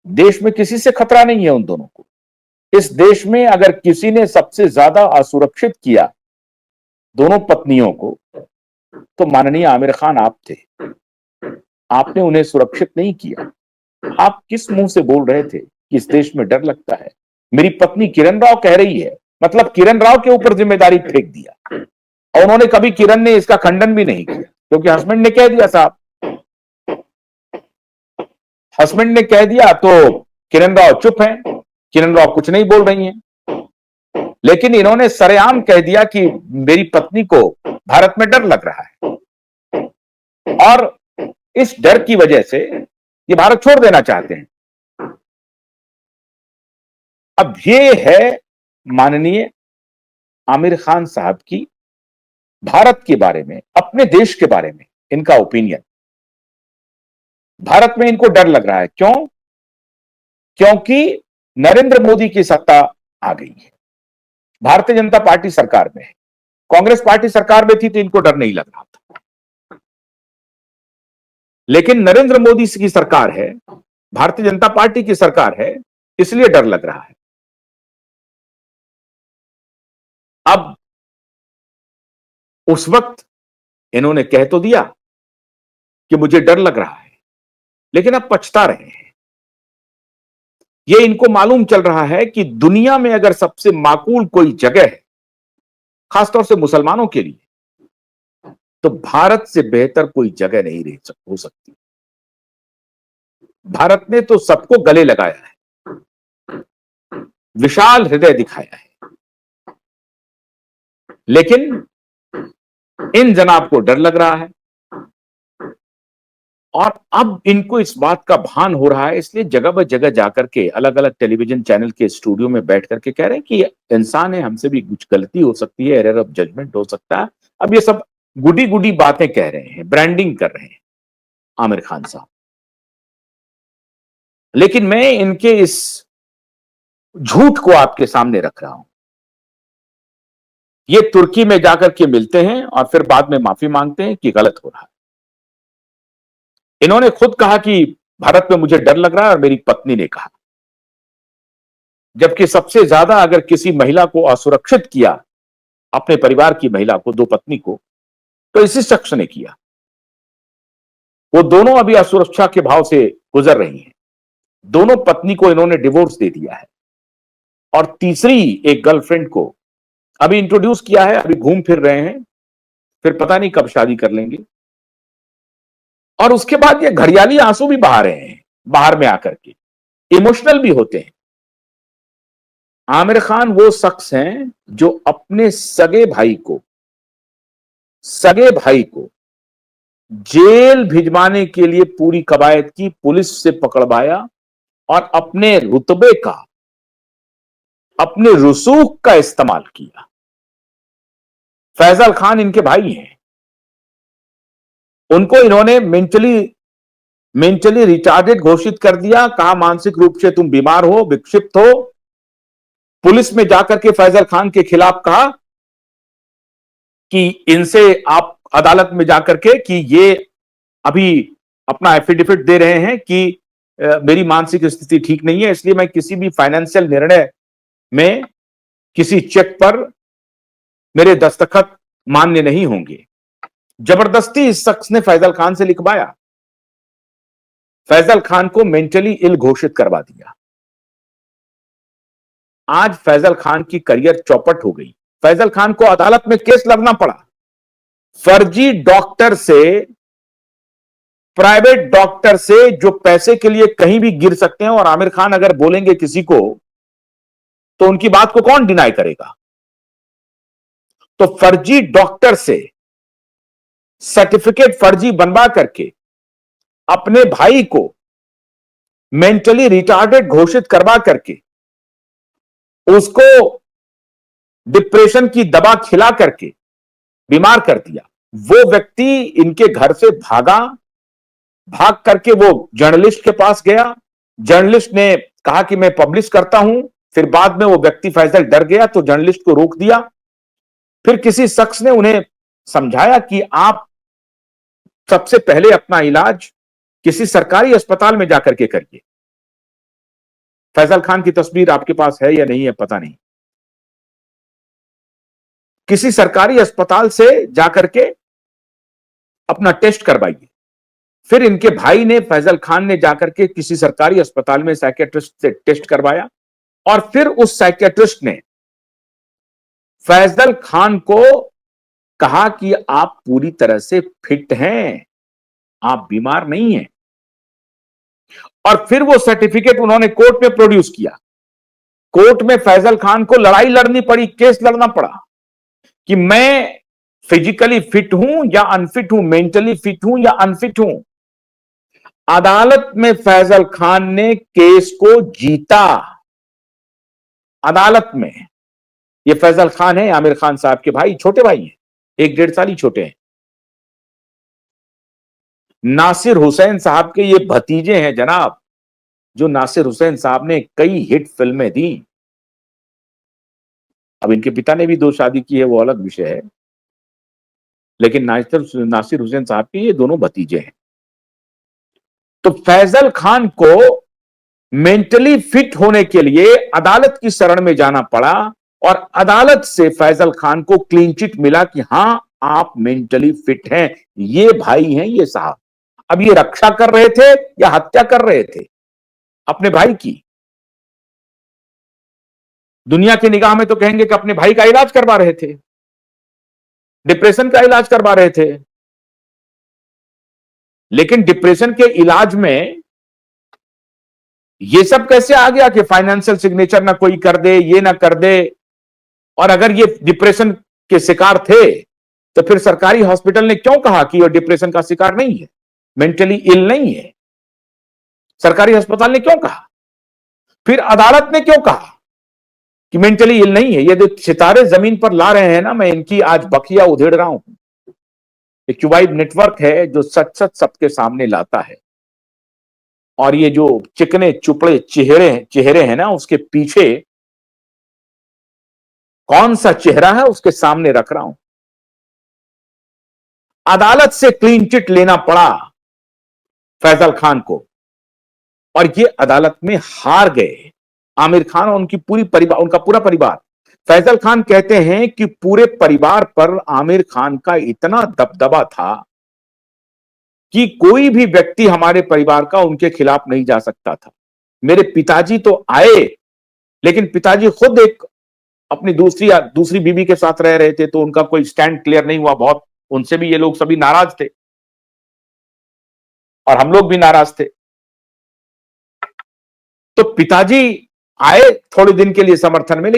देश में किसी से खतरा नहीं है उन दोनों को। इस देश में अगर किसी ने सबसे ज्यादा असुरक्षित किया दोनों पत्नियों को, तो माननीय आमिर खान आप थे। आपने उन्हें सुरक्षित नहीं किया। आप किस मुंह से बोल रहे थे कि इस देश में डर लगता है? मेरी पत्नी किरण राव कह रही है, मतलब किरण राव के ऊपर जिम्मेदारी फेंक दिया। और उन्होंने कभी, किरण ने इसका खंडन भी नहीं किया, क्योंकि हस्बैंड ने कह दिया। साहब, हस्बैंड ने कह दिया तो किरण राव चुप हैं, किरण राव कुछ नहीं बोल रही हैं। लेकिन इन्होंने सरेआम कह दिया कि मेरी पत्नी को भारत में डर लग रहा है और इस डर की वजह से ये भारत छोड़ देना चाहते हैं। अब ये है माननीय आमिर खान साहब की भारत के बारे में, अपने देश के बारे में इनका ओपिनियन। भारत में इनको डर लग रहा है। क्यों? क्योंकि नरेंद्र मोदी की सत्ता आ गई है, भारतीय जनता पार्टी सरकार में है। कांग्रेस पार्टी सरकार में थी तो इनको डर नहीं लग रहा था, लेकिन नरेंद्र मोदी की सरकार है, भारतीय जनता पार्टी की सरकार है, इसलिए डर लग रहा है। अब उस वक्त इन्होंने कह तो दिया कि मुझे डर लग रहा है, लेकिन अब पछता रहे हैं। ये इनको मालूम चल रहा है कि दुनिया में अगर सबसे माकूल कोई जगह है, खासतौर से मुसलमानों के लिए, तो भारत से बेहतर कोई जगह नहीं हो सकती। भारत ने तो सबको गले लगाया है, विशाल हृदय दिखाया है, लेकिन इन जनाब को डर लग रहा है। और अब इनको इस बात का भान हो रहा है, इसलिए जगह ब जगह जाकर के अलग अलग टेलीविजन चैनल के स्टूडियो में बैठ करके कह रहे हैं कि इंसान है, हमसे भी कुछ गलती हो सकती है, एरर ऑफ जजमेंट हो सकता है। अब ये सब गुडी गुडी बातें कह रहे हैं, ब्रांडिंग कर रहे हैं आमिर खान साहब। लेकिन मैं इनके इस झूठ को आपके सामने रख रहा हूं। ये तुर्की में जाकर के मिलते हैं और फिर बाद में माफी मांगते हैं कि गलत हो रहा है। इन्होंने खुद कहा कि भारत में मुझे डर लग रहा है, और मेरी पत्नी ने कहा। जबकि सबसे ज्यादा अगर किसी महिला को असुरक्षित किया, अपने परिवार की महिला को, दो पत्नी को, तो इसी शख्स ने किया। वो दोनों अभी असुरक्षा के भाव से गुजर रही हैं। दोनों पत्नी को इन्होंने डिवोर्स दे दिया है और तीसरी एक गर्लफ्रेंड को अभी इंट्रोड्यूस किया है, अभी घूम फिर रहे हैं, फिर पता नहीं कब शादी कर लेंगे। और उसके बाद ये घड़ियाली आंसू भी बहा रहे हैं, बाहर में आकर के इमोशनल भी होते हैं। आमिर खान वो शख्स हैं जो अपने सगे भाई को जेल भिजवाने के लिए पूरी कवायद की, पुलिस से पकड़वाया और अपने रुतबे का, अपने रसूख का इस्तेमाल किया। फैजल खान इनके भाई हैं, उनको इन्होंने मेंटली रिटार्डेड घोषित कर दिया, कहा मानसिक रूप से तुम बीमार हो, विक्षिप्त हो। पुलिस में जाकर के फैजल खान के खिलाफ कहा कि इनसे आप अदालत में जाकर के कि ये अभी अपना एफिडेविट दे रहे हैं कि मेरी मानसिक स्थिति ठीक नहीं है, इसलिए मैं किसी भी फाइनेंशियल निर्णय में किसी चेक पर मेरे दस्तखत मान्य नहीं होंगे। जबरदस्ती इस शख्स ने फैजल खान से लिखवाया, फैजल खान को मेंटली इल घोषित करवा दिया। आज फैजल खान की करियर चौपट हो गई। फैजल खान को अदालत में केस लड़ना पड़ा, फर्जी डॉक्टर से, प्राइवेट डॉक्टर से, जो पैसे के लिए कहीं भी गिर सकते हैं। और आमिर खान अगर बोलेंगे किसी को तो उनकी बात को कौन डिनाई करेगा। तो फर्जी डॉक्टर से सर्टिफिकेट फर्जी बनवा करके अपने भाई को मेंटली रिटार्डेड घोषित करवा करके उसको डिप्रेशन की दवा खिला करके बीमार कर दिया। वो व्यक्ति इनके घर से भाग करके वो जर्नलिस्ट के पास गया। जर्नलिस्ट ने कहा कि मैं पब्लिश करता हूं। फिर बाद में वो व्यक्ति फैजल डर गया तो जर्नलिस्ट को रोक दिया। फिर किसी शख्स ने उन्हें समझाया कि आप सबसे पहले अपना इलाज किसी सरकारी अस्पताल में जाकर के करिए। फैजल खान की तस्वीर आपके पास है या नहीं है पता नहीं। किसी सरकारी अस्पताल से जाकर के अपना टेस्ट करवाइए। फिर इनके भाई ने, फैजल खान ने जाकर के किसी सरकारी अस्पताल में साइकियाट्रिस्ट से टेस्ट करवाया और फिर उस साइकियाट्रिस्ट ने फैजल खान को कहा कि आप पूरी तरह से फिट हैं, आप बीमार नहीं हैं। और फिर वो सर्टिफिकेट उन्होंने कोर्ट में प्रोड्यूस किया। कोर्ट में फैजल खान को लड़ाई लड़नी पड़ी, केस लड़ना पड़ा कि मैं फिजिकली फिट हूं या अनफिट हूं, मेंटली फिट हूं या अनफिट हूं। अदालत में फैजल खान ने केस को जीता। अदालत में। ये फैजल खान है आमिर खान साहब के भाई, छोटे भाई हैं, 1-1.5 साल ही छोटे हैं। नासिर हुसैन साहब के ये भतीजे हैं जनाब, जो नासिर हुसैन साहब ने कई हिट फिल्में दी। अब इनके पिता ने भी 2 शादी की है, वो अलग विषय है, लेकिन नासिर हुसैन साहब के ये दोनों भतीजे हैं। तो फैजल खान को मेंटली फिट होने के लिए अदालत की शरण में जाना पड़ा और अदालत से फैजल खान को क्लीन चिट मिला कि हां आप मेंटली फिट हैं। ये भाई हैं ये साहब। अब ये रक्षा कर रहे थे या हत्या कर रहे थे अपने भाई की? दुनिया की निगाह में तो कहेंगे कि अपने भाई का इलाज करवा रहे थे, डिप्रेशन का इलाज करवा रहे थे। लेकिन डिप्रेशन के इलाज में ये सब कैसे आ गया कि फाइनेंशियल सिग्नेचर ना कोई कर दे, ये ना कर दे। और अगर ये डिप्रेशन के शिकार थे तो फिर सरकारी हॉस्पिटल ने क्यों कहा कि ये डिप्रेशन का शिकार नहीं है, मेंटली इल नहीं है? सरकारी अस्पताल ने क्यों कहा? फिर अदालत ने क्यों कहा कि मेंटली इल नहीं है? ये जो सितारे जमीन पर ला रहे हैं ना, मैं इनकी आज बखिया उधेड़ रहा हूं। एक क्यूबाइड नेटवर्क है जो सच सच सबके सामने लाता है, और ये जो चिकने चुपड़े चेहरे हैं ना, उसके पीछे कौन सा चेहरा है उसके सामने रख रहा हूं। अदालत से क्लीन चिट लेना पड़ा फैजल खान को, और ये अदालत में हार गए आमिर खान और उनका पूरा परिवार। फैजल खान कहते हैं कि पूरे परिवार पर आमिर खान का इतना दबदबा था कि कोई भी व्यक्ति हमारे परिवार का उनके खिलाफ नहीं जा सकता था। मेरे पिताजी तो आए, लेकिन पिताजी खुद एक अपनी दूसरी बीवी के साथ रह रहे थे, तो उनका कोई स्टैंड क्लियर नहीं हुआ। बहुत उनसे भी ये लोग सभी नाराज थे और हम लोग भी नाराज थे। तो पिताजी आए थोड़े दिन के लिए समर्थन में, लेकिन